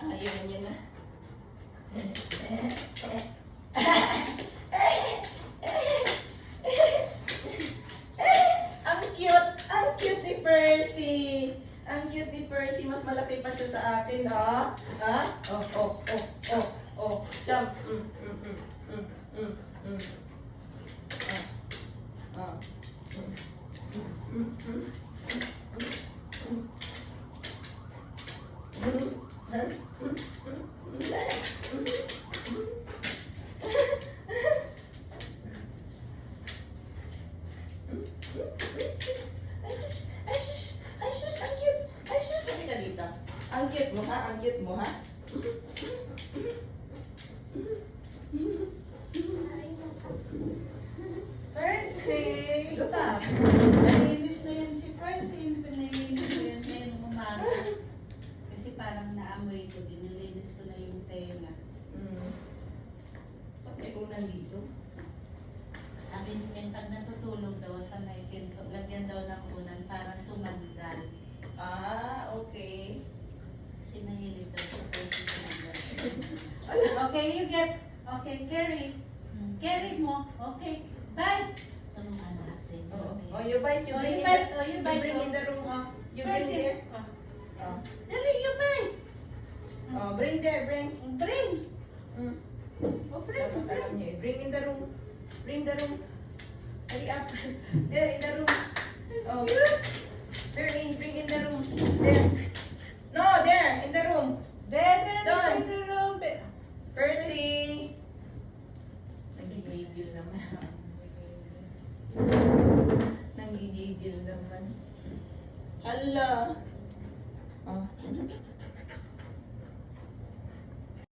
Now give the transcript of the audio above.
Ayaw niya na. Ang cute! Ang cute ni Percy! Ang cute ni Percy. Mas malaki pa siya sa akin, ha? Ha? Oh, oh, oh, oh, oh. Jump. Ah. Ang cute mo ha? Ang cute mo ha? Percy! Stop! Nalinis na yan si Percy. Pinalinis ko yan ngayon umaga. Kasi parang naamoy ko din. Nilinis ko na yung tenga. May unan dito. Sabi niya, pag natutulog daw sa may pinto, lagyan daw ng unan para sumandal. Ah, okay. Kasi mahilig daw si Percy sumandal. Okay, you get. Okay, carry. Carry mo. Okay, bye. Tulungan natin. Oh, you bite, you Oh, bring you in bite. the, Oh, you you bite. bring in the room. Oh, You bring Percy. there. Oh. Oh. Dali, you bite. Oh, bring there, bring. Bring. Oh, bring, Dapat alam bring. niyo eh. Bring in the room. Bring the room. Hurry up. There, in the room. Oh. Bring in the room. There. No, there, in the room. There, Doon. inside the room. Percy. Nagigigil naman. Nagigigil naman. Hala.